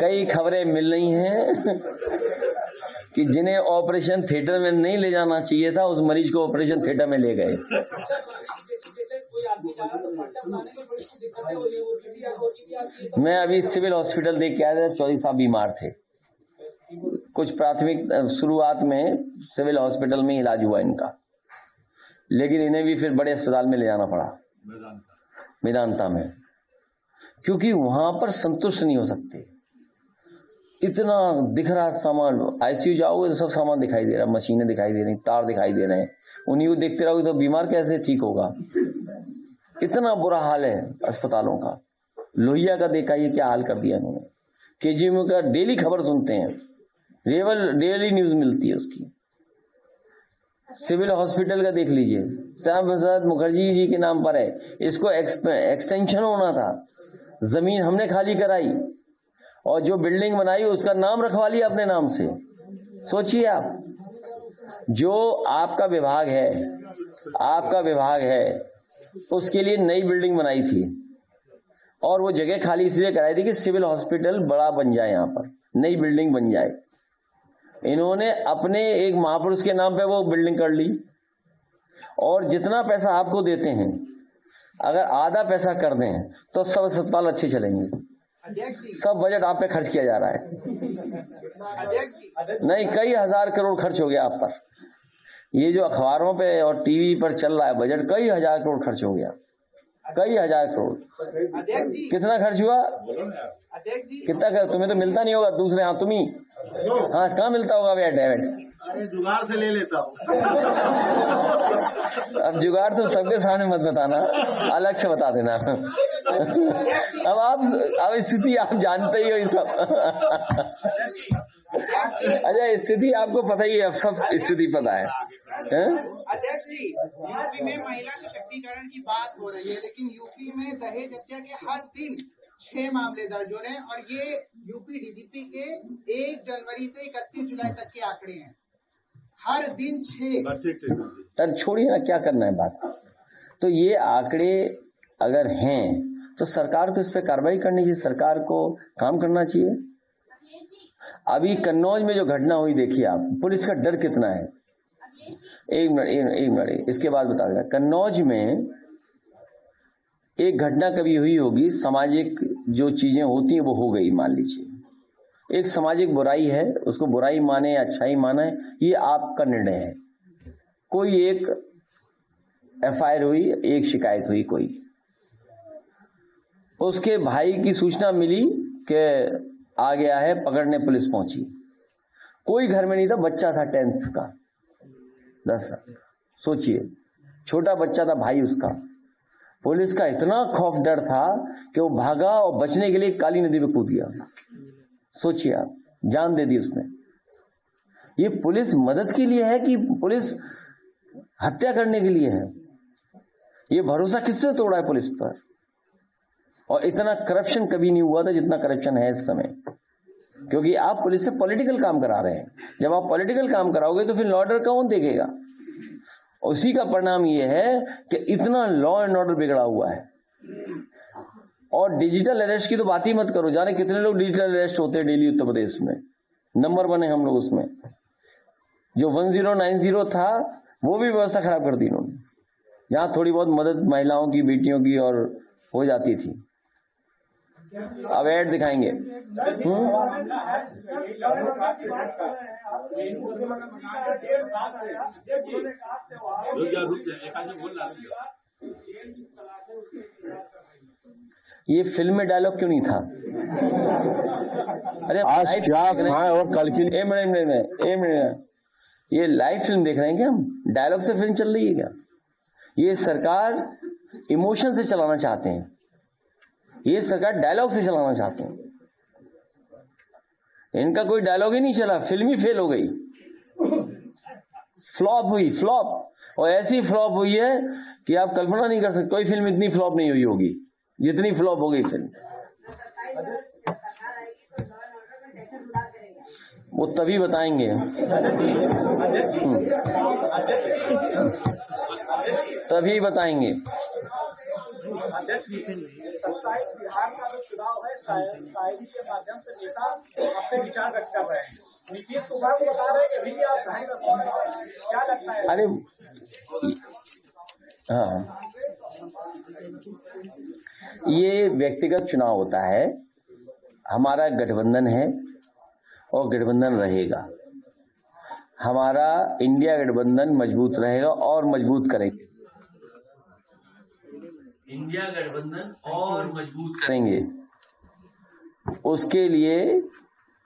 कई खबरें मिल रही हैं कि जिन्हें ऑपरेशन थिएटर में नहीं ले जाना चाहिए था, उस मरीज को ऑपरेशन थिएटर में ले गए। मैं अभी सिविल हॉस्पिटल देख के आया था, 24 साहब बीमार थे, कुछ प्राथमिक शुरुआत में सिविल हॉस्पिटल में इलाज हुआ इनका, लेकिन इन्हें भी फिर बड़े अस्पताल में ले जाना पड़ा, मेदांता में, क्योंकि वहां पर संतुष्ट नहीं हो सकते। इतना दिख रहा सामान, आईसीयू जाओगे तो सब सामान दिखाई दे रहा, मशीनें दिखाई दे रही, तार दिखाई दे रहे हैं, उन्हीं को देखते रहोगे तो बीमार कैसे ठीक होगा। इतना बुरा हाल है अस्पतालों का। लोहिया का देखा ये क्या हाल कर दिया इन्होंने। केजीएम का डेली खबर सुनते हैं, डेली न्यूज मिलती है उसकी। सिविल हॉस्पिटल का देख लीजिए, श्याम प्रसाद मुखर्जी जी के नाम पर है, इसको एक्सटेंशन होना था, जमीन हमने खाली कराई और जो बिल्डिंग बनाई उसका नाम रखवा लिया अपने नाम से। सोचिए आप, जो आपका विभाग है उसके लिए नई बिल्डिंग बनाई थी और वो जगह खाली इसलिए कराई थी कि सिविल हॉस्पिटल बड़ा बन जाए, यहाँ पर नई बिल्डिंग बन जाए। इन्होंने अपने एक महापुरुष के नाम पे वो बिल्डिंग कर ली, और जितना पैसा आपको देते हैं अगर आधा पैसा कर दें तो सब अस्पताल अच्छे चलेंगे। सब बजट आप पे खर्च किया जा रहा है, नहीं कई हजार करोड़ खर्च हो गया आप पर। ये जो अखबारों पे और टीवी पर चल रहा है बजट, कई हजार करोड़ खर्च हो गया, कई हजार करोड़। कितना खर्च हुआ, कितना कर, तुम्हें तो मिलता नहीं होगा, दूसरे हाथ तुम ही, हाँ कहाँ मिलता होगा भैया डेबिट, अरे जुगाड़ से ले लेता हूँ। अब जुगाड़ तो सबके सामने मत बताना, अलग से बता देना। अब स्थिति आप जानते ही हो ये सब। अच्छा स्थिति आपको पता ही है, अब सब स्थिति पता है। अध्यक्ष जी, यूपी में महिला सशक्तिकरण की बात हो रही है, लेकिन यूपी में दहेज हत्या के हर दिन 6 मामले दर्ज हो रहे हैं, और ये यूपी डीजीपी के 1 जनवरी से 31 जुलाई तक के आंकड़े हैं, हर दिन 6। छोड़िए ना, क्या करना है बात। तो ये आंकड़े अगर हैं तो सरकार को इस पर कार्रवाई करनी चाहिए, सरकार को काम करना चाहिए। अभी कन्नौज में जो घटना हुई देखिए आप, पुलिस का डर कितना है। एक मिनट इसके बाद बता देगा। कन्नौज में एक घटना कभी हुई होगी, सामाजिक जो चीजें होती हैं वो हो गई, मान लीजिए एक सामाजिक बुराई है, उसको बुराई माने या अच्छाई माने ये आपका निर्णय है। कोई एक एफआईआर हुई, एक शिकायत हुई, कोई उसके भाई की सूचना मिली कि आ गया है, पकड़ने पुलिस पहुंची। कोई घर में नहीं था, बच्चा था 10th का, 10 साल, सोचिए छोटा बच्चा था भाई उसका। पुलिस का इतना खौफ डर था कि वो भागा और बचने के लिए काली नदी में कूद गया। सोचिए आप, जान दे दी उसने। ये पुलिस मदद के लिए है कि पुलिस हत्या करने के लिए है? ये भरोसा किससे तोड़ा है पुलिस पर? और इतना करप्शन कभी नहीं हुआ था जितना करप्शन है इस समय, क्योंकि आप पुलिस से पॉलिटिकल काम करा रहे हैं। जब आप पॉलिटिकल काम कराओगे तो फिर लॉ ऑर्डर कौन देखेगा? उसी का परिणाम ये है कि इतना लॉ एंड ऑर्डर बिगड़ा हुआ है। और डिजिटल अरेस्ट की तो बात ही मत करो, जाने कितने लोग डिजिटल अरेस्ट होते हैं डेली उत्तर प्रदेश में, नंबर 1 है हम लोग उसमें। जो 1090 था वो भी व्यवस्था खराब कर दी इन्होंने, जहां थोड़ी बहुत मदद महिलाओं की, बेटियों की और हो जाती थी। अब ऐड दिखाएंगे। ये फिल्म में डायलॉग क्यों नहीं था? अरे आज क्या खाएं और कल की एक मिनट ये लाइव फिल्म देख रहे हैं क्या हम? डायलॉग से फिल्म चल रही है क्या? ये सरकार इमोशन से चलाना चाहते हैं, ये सरकार डायलॉग से चलाना चाहते हैं। इनका कोई डायलॉग ही नहीं चला, फिल्म ही फेल हो गई, फ्लॉप हुई, फ्लॉप। और ऐसी फ्लॉप हुई है कि आप कल्पना नहीं कर सकते, कोई फिल्म इतनी फ्लॉप नहीं हुई होगी जितनी फ्लॉप हो गई फिल्म। तभी बताएंगे। तभी बताएंगे। अध्यक्ष जी, 27 बिहार का जो चुनाव है शायरी के माध्यम से नेता अपने विचार व्यक्त कर रहे हैं। नीतीश कुमार को बता रहे हैं कि अभी आप 2.5 क्या लगता है? अरे हाँ, ये व्यक्तिगत चुनाव होता है। हमारा गठबंधन है और गठबंधन रहेगा। हमारा इंडिया गठबंधन मजबूत रहेगा और मजबूत करेंगे। इंडिया गठबंधन और मजबूत करेंगे, उसके लिए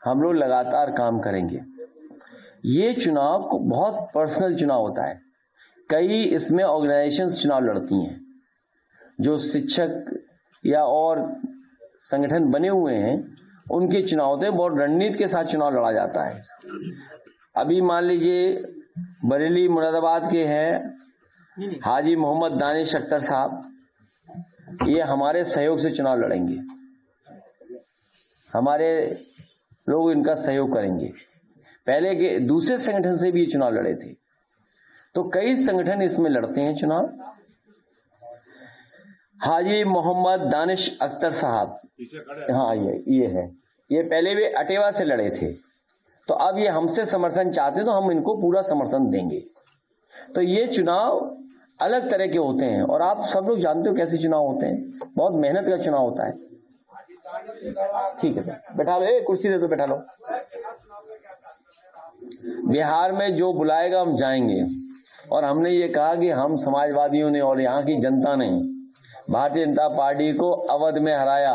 हम लोग लगातार काम करेंगे। ये चुनाव बहुत पर्सनल चुनाव होता है। कई इसमें ऑर्गेनाइजेशंस चुनाव लड़ती हैं, जो शिक्षक या और संगठन बने हुए हैं, उनके चुनाव होते हैं। बहुत रणनीति के साथ चुनाव लड़ा जाता है। अभी मान लीजिए बरेली मुरादाबाद के हैं हाजी मोहम्मद दानिश अख्तर साहब, ये हमारे सहयोग से चुनाव लड़ेंगे। हमारे लोग इनका सहयोग करेंगे। पहले के दूसरे संगठन से भी ये चुनाव लड़े थे, तो कई संगठन इसमें लड़ते हैं चुनाव। हाजी मोहम्मद दानिश अख्तर साहब, हाँ ये है, ये पहले भी अटेवा से लड़े थे, तो अब ये हमसे समर्थन चाहते, तो हम इनको पूरा समर्थन देंगे। तो ये चुनाव अलग तरह के होते हैं, और आप सब लोग जानते हो कैसे चुनाव होते हैं। बहुत मेहनत का चुनाव होता है। ठीक है, बैठा लो, कुर्सी दे दो, बैठा लो। बिहार में जो बुलाएगा हम जाएंगे, और हमने ये कहा कि हम समाजवादियों ने और यहाँ की जनता ने भारतीय जनता पार्टी को अवध में हराया।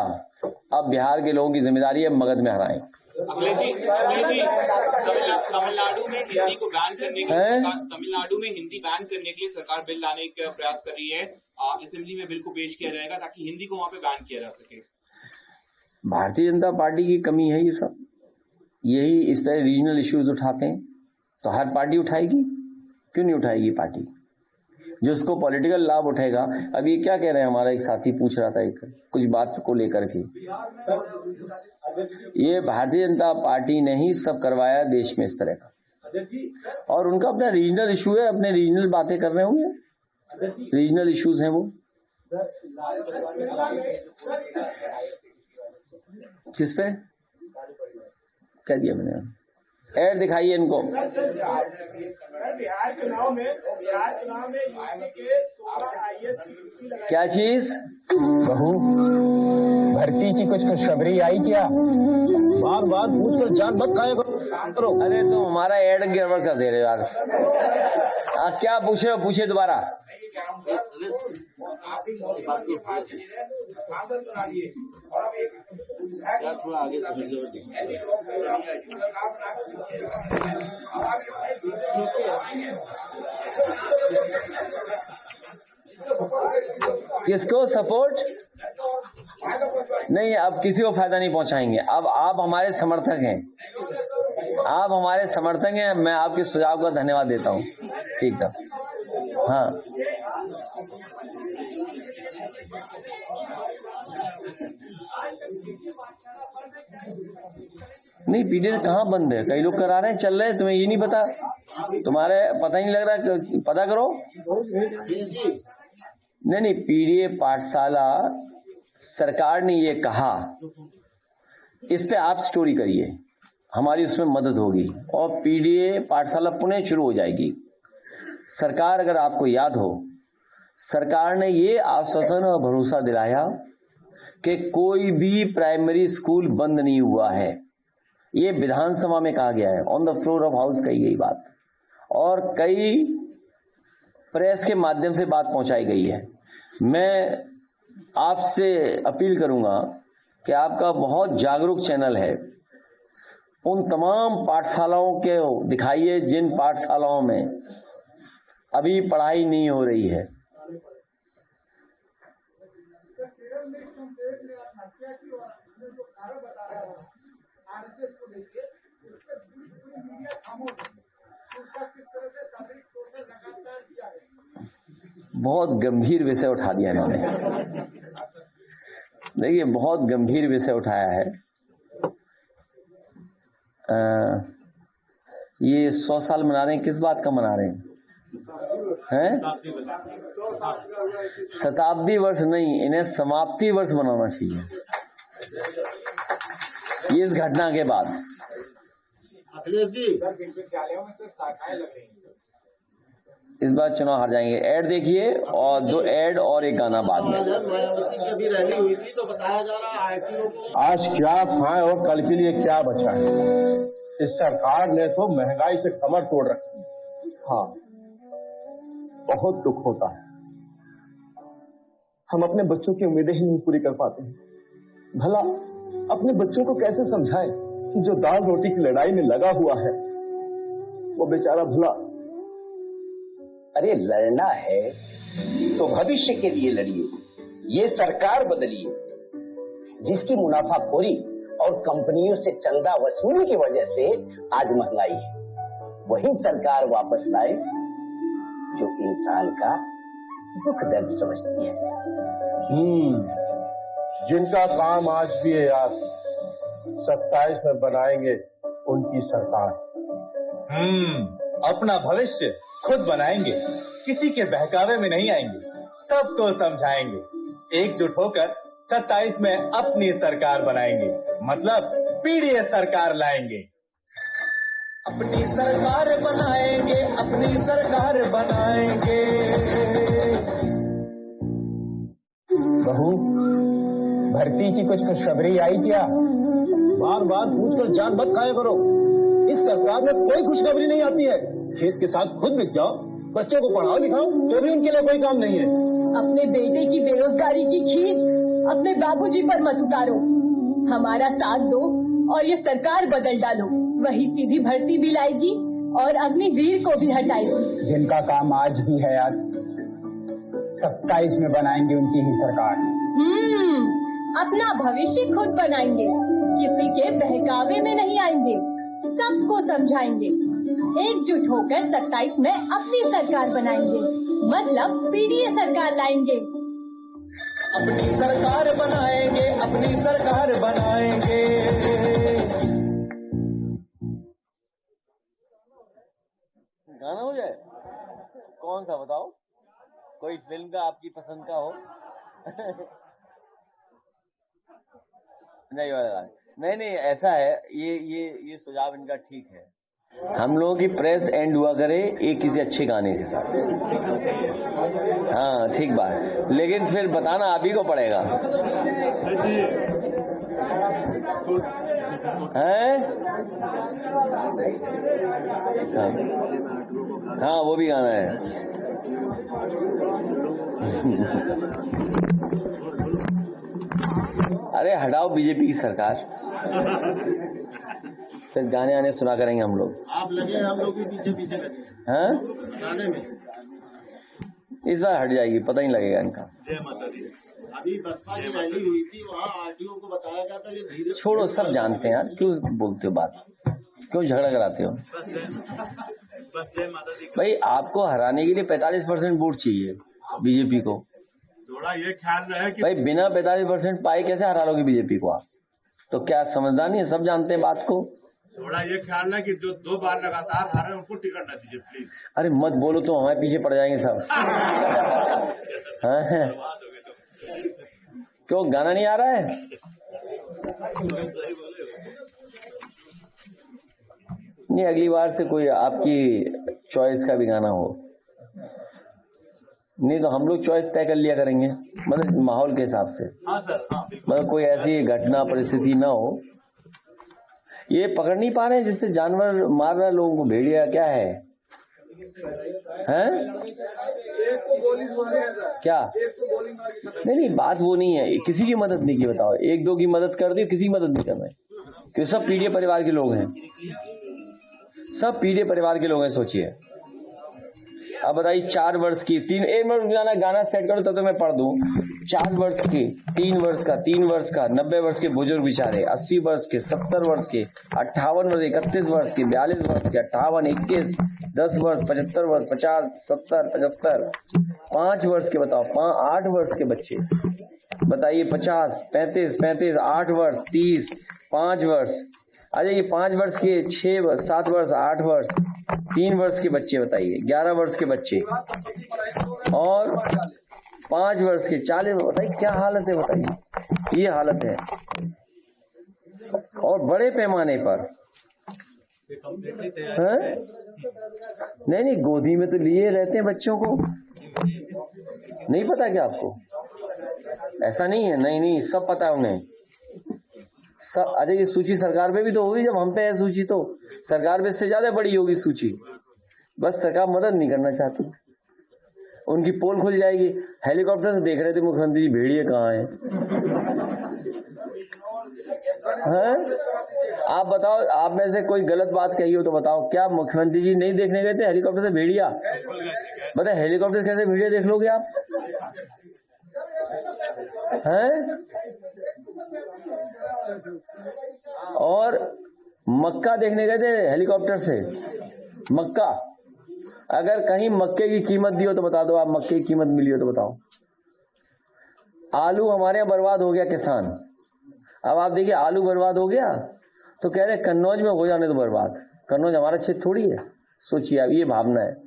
अब बिहार के लोगों की जिम्मेदारी है मगध में हराएं। तमिलनाडु में हिंदी को बैन करने के लिए तमिलनाडु में हिंदी बैन करने के लिए सरकार बिल लाने का प्रयास कर रही है। असेंबली में बिल को पेश किया जाएगा ताकि हिंदी को वहां पे बैन किया जा सके। भारतीय जनता पार्टी की कमी है ये सब। यही इस तरह रीजनल इश्यूज उठाते हैं, तो हर पार्टी उठाएगी, क्यों नहीं उठाएगी पार्टी जिसको पॉलिटिकल लाभ उठेगा। अब ये क्या कह रहे हैं, हमारा एक साथी पूछ रहा था एक कुछ बात को लेकर के, ये भारतीय जनता पार्टी ने ही सब करवाया देश में इस तरह का, और उनका अपना रीजनल इशू है, अपने रीजनल बातें कर रहे होंगे, रीजनल इश्यूज हैं वो। किस पे क्या दिया मैंने, ऐड दिखाइए इनको। बिहार चुनाव में क्या चीज बहू भर्ती की कुछ खुशखबरी आई क्या? बार बार पूछ कर जान मत खाया करो। अरे तो हमारा ऐड गड़बड़ कर दे रहे यार। क्या पूछे, पूछे दोबारा। थोड़ा आगे किसको सपोर्ट नहीं, अब किसी को फायदा नहीं पहुंचाएंगे। अब आप हमारे समर्थक हैं, आप हमारे समर्थक हैं। मैं आपके सुझाव का धन्यवाद देता हूं। ठीक है, हाँ नहीं, पीडीएस कहाँ बंद है, कई लोग करा रहे हैं, चल रहे हैं। तुम्हें ये नहीं पता, तुम्हारे पता ही नहीं लग रहा, पता करो। नहीं, पीडीए पाठशाला सरकार ने ये कहा, इस पे आप स्टोरी करिए, हमारी उसमें मदद होगी, और पीडीए पाठशाला पुनः शुरू हो जाएगी। सरकार, अगर आपको याद हो, सरकार ने ये आश्वासन और भरोसा दिलाया कि कोई भी प्राइमरी स्कूल बंद नहीं हुआ है। ये विधानसभा में कहा गया है, on the floor of house कही गई बात, और कई प्रेस के माध्यम से बात पहुंचाई गई है। मैं आपसे अपील करूंगा कि आपका बहुत जागरूक चैनल है, उन तमाम पाठशालाओं के दिखाइए जिन पाठशालाओं में अभी पढ़ाई नहीं हो रही है। बहुत गंभीर विषय उठा दिया इन्होंने। देखिए, बहुत गंभीर विषय उठाया है। ये 100 साल मना रहे हैं, किस बात का मना रहे हैं? शताब्दी वर्ष नहीं, इन्हें समाप्ति वर्ष मनाना चाहिए ये इस घटना के बाद। अखिलेश जी, विश्वविद्यालयों में सिर्फ शाखाएं लग रही हैं। इस बार चुनाव हार जाएंगे। ऐड देखिए और 2 ऐड और एक गाना बाद में। मायावती की अभी रैली हुई थी तो बताया जा रहा है IIT को आज क्या खाएं और कल के लिए क्या बचा है। इस सरकार ने तो महंगाई से कमर तोड़ रखी है। हाँ, बहुत दुख होता है, हम अपने बच्चों की उम्मीदें ही नहीं पूरी कर पाते। भला अपने बच्चों को कैसे समझाएं कि जो दाल रोटी की लड़ाई में लगा हुआ है वो बेचारा भला। अरे लड़ना है तो भविष्य के लिए लड़िए, ये सरकार बदलिए जिसकी मुनाफाखोरी और कंपनियों से चंदा वसूली की वजह से आज महंगाई है। वही सरकार वापस लाए जो इंसान का दुख दर्द समझती है। जिनका काम आज भी है याद, 27 में बनाएंगे उनकी सरकार। अपना भविष्य खुद बनाएंगे, किसी के बहकावे में नहीं आएंगे, सबको समझाएंगे। एकजुट होकर 27 में अपनी सरकार बनाएंगे, मतलब पीडीएस सरकार लाएंगे। अपनी सरकार बनाएंगे, अपनी सरकार बनाएंगे। बहू, भर्ती की कुछ खुशखबरी आई क्या? बार बार पूछकर जान मत खाया करो। इस सरकार में कोई खुशखबरी नहीं आती है। खेत के साथ खुद बिक जाओ, बच्चों को पढ़ाओ लिखाओ तो भी उनके लिए कोई काम नहीं है। अपने बेटे की बेरोजगारी की खींच अपने बाबूजी पर मत उतारो। हमारा साथ दो और ये सरकार बदल डालो, वही सीधी भर्ती भी लाएगी और अग्निवीर को भी हटाएगी। जिनका काम आज भी है यार, 27 में बनाएंगे उनकी ही सरकार। अपना भविष्य खुद बनाएंगे, किसी के बहकावे में नहीं आएंगे, सबको समझाएंगे। एकजुट होकर 27 में अपनी सरकार बनाएंगे, मतलब पीडीए सरकार लाएंगे। अपनी सरकार बनाएंगे, अपनी सरकार बनाएंगे। गाना हो जाए, कौन सा बताओ, कोई फिल्म का आपकी पसंद का हो। नहीं ऐसा है, ये सुझाव इनका ठीक है। हम लोगों की प्रेस एंड हुआ करे एक किसी अच्छे गाने के साथ। हाँ ठीक बात, लेकिन फिर बताना आप ही को पड़ेगा। हैं? हाँ वो भी गाना है। अरे हटाओ बीजेपी की सरकार, फिर गाने आने सुना करेंगे हम लोग। आप लगे, हम लोग भी पीछे लगे हैं गाने में। इस बार हट जाएगी, पता नहीं लगेगा इनका। जय माता दी। अभी बसपा की रैली हुई थी, वहाँ आरटीओ को बताया गया था ये धीरे। छोड़ो, सब जानते हैं यार, क्यों बोलते हो बात, क्यों झगड़ा कराते हो। बस जय माता दी। भाई आपको हराने के लिए 45% वोट चाहिए बीजेपी को। थोड़ा ये ख्याल रहे कि भाई बिना 45% पाए कैसे हरा लोगे बीजेपी को आप? तो क्या समझदार नहीं है, सब जानते हैं बात को। थोड़ा ये ख्याल है कि जो 2 बार लगातार हारे उनको टिकट न दीजिए प्लीज। अरे मत बोलो तो हमारे पीछे पड़ जाएंगे सब। हाँ? क्यों गाना नहीं आ रहा है? नहीं, अगली बार से कोई आपकी चॉइस का भी गाना हो, नहीं तो हम लोग चॉइस तय कर लिया करेंगे, मतलब माहौल के हिसाब से। हाँ सर, हाँ मतलब कोई ऐसी घटना परिस्थिति ना हो। ये पकड़ नहीं पा रहे हैं जिससे जानवर मार रहा है लोगों को, भेड़िया क्या है? हैं? क्या? नहीं बात वो नहीं है, किसी की मदद नहीं की, बताओ 1-2 की मदद कर दी, किसी की मदद नहीं कर रहे, क्योंकि सब पीडीए परिवार के लोग हैं, सब पीडीए परिवार के लोग हैं। सोचिए अब बताइए 4 वर्ष की 1 मिनट गाना सेट करो तो मैं पढ़ दूं। 4 वर्ष के, 3 वर्ष का, 3 वर्ष का, 90 वर्ष के बुजुर्ग बेचारे, 80 वर्ष के, 70 वर्ष के, 58 वर्ष, 31 वर्ष के, 42 वर्ष के, 58, 21, 10 वर्ष, 75 वर्ष, 50, 70, 75, 5 वर्ष के, बताओ 8 वर्ष के बच्चे बताइए, 50, 35, 8 वर्ष, 30, 5 वर्ष, अरे ये 5 वर्ष के, 6 7 वर्ष, 8 वर्ष, 3 वर्ष के बच्चे बताइए, 11 वर्ष के बच्चे और 5 वर्ष के, 40, बताइए क्या हालत है, बताइए ये हालत है। और बड़े पैमाने पर है? नहीं, गोदी में तो लिए रहते हैं बच्चों को, नहीं पता क्या आपको? ऐसा नहीं है, नहीं सब पता है उन्हें सब। अरे ये सूची सरकार पे भी तो होगी, जब हम पे है सूची तो सरकार पे इससे ज्यादा बड़ी होगी सूची, बस सरकार मदद नहीं करना चाहती। उनकी पोल खुल जाएगी। हेलीकॉप्टर से देख रहे थे मुख्यमंत्री जी भेड़िए कहाँ हैं? आप बताओ, आप में से कोई गलत बात कही हो तो बताओ, क्या मुख्यमंत्री जी नहीं देखने गए थे हेलीकॉप्टर से भेड़िया? बताए हेलीकॉप्टर कैसे भेड़िया देख लोगे आप? हैं? और मक्का देखने गए थे हेलीकॉप्टर से, मक्का। अगर कहीं मक्के की कीमत दी हो तो बता दो, आप मक्के की कीमत मिली हो तो बताओ। आलू हमारे यहाँ बर्बाद हो गया किसान, अब आप देखिए आलू बर्बाद हो गया तो कह रहे कन्नौज में हो जाने तो बर्बाद। कन्नौज हमारा क्षेत्र थोड़ी है, सोचिए आप, ये भावना है।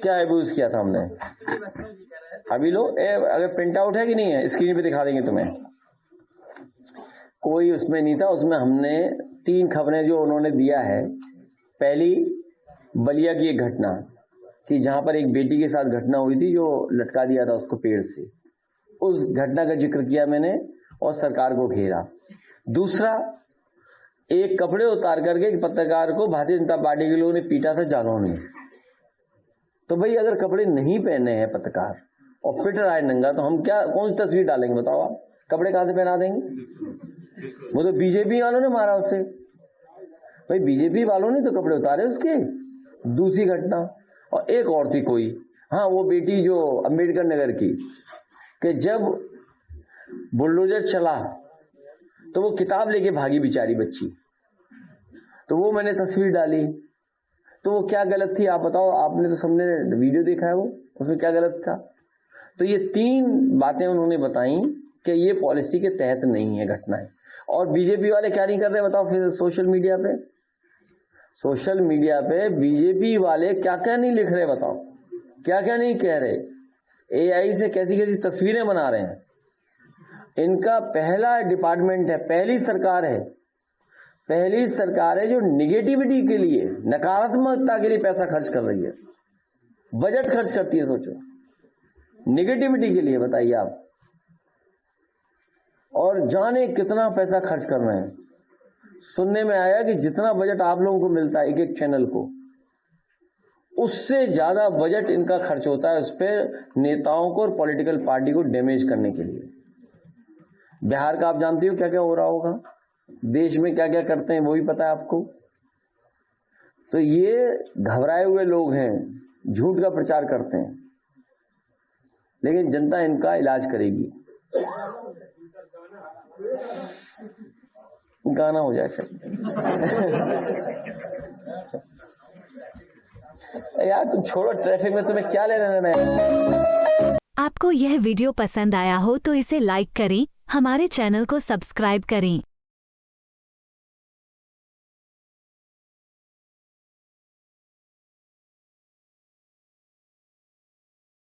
क्या एब्यूज किया था हमने? अभी लो, अगर प्रिंट आउट है कि नहीं है, स्क्रीन पे दिखा देंगे तुम्हें। कोई उसमें नहीं था, उसमें हमने 3 खबरें जो उन्होंने दिया है। पहली, बलिया की एक घटना कि जहां पर एक बेटी के साथ घटना हुई थी, जो लटका दिया था उसको पेड़ से, उस घटना का जिक्र किया मैंने और सरकार को घेरा। दूसरा, एक कपड़े उतार करके एक पत्रकार को भारतीय जनता पार्टी के लोगों ने पीटा था जालौन में। तो भाई अगर कपड़े नहीं पहने हैं पत्रकार और फिट रहा है नंगा, तो हम क्या, कौन सी तस्वीर डालेंगे बताओ आप? कपड़े कहां से पहना देंगे? वो तो बीजेपी वालों ने मारा उसे, भाई बीजेपी वालों ने तो कपड़े उतारे उसके। दूसरी घटना, और एक और थी कोई, हाँ वो बेटी जो अंबेडकर नगर की, कि जब बुलडोजर चला तो वो किताब लेके भागी बेचारी बच्ची, तो वो मैंने तस्वीर डाली। तो वो क्या गलत थी आप बताओ? आपने तो सबने वीडियो देखा है, वो उसमें क्या गलत था? तो ये 3 बातें उन्होंने बताई कि ये पॉलिसी के तहत नहीं है घटनाएं। और बीजेपी वाले क्या नहीं कर रहे बताओ? फिर सोशल मीडिया पे बीजेपी वाले क्या क्या नहीं लिख रहे बताओ, क्या क्या नहीं कह रहे? AI से कैसी कैसी तस्वीरें बना रहे हैं। इनका पहला डिपार्टमेंट है, पहली सरकार है जो निगेटिविटी के लिए, नकारात्मकता के लिए पैसा खर्च कर रही है, बजट खर्च करती है। सोचो, निगेटिविटी के लिए, बताइए आप। और जाने कितना पैसा खर्च कर रहे हैं। सुनने में आया कि जितना बजट आप लोगों को मिलता है एक एक चैनल को, उससे ज्यादा बजट इनका खर्च होता है उस पर नेताओं को और पॉलिटिकल पार्टी को डैमेज करने के लिए। बिहार का आप जानते हो क्या क्या हो रहा होगा, देश में क्या क्या करते हैं वो भी पता है आपको। तो ये घबराए हुए लोग हैं, झूठ का प्रचार करते हैं, लेकिन जनता इनका इलाज करेगी। गाना हो जाए यार, तुम छोड़ो, ट्रैफिक में तुम्हें क्या लेना देना है। आपको यह वीडियो पसंद आया हो तो इसे लाइक करें, हमारे चैनल को सब्सक्राइब करें।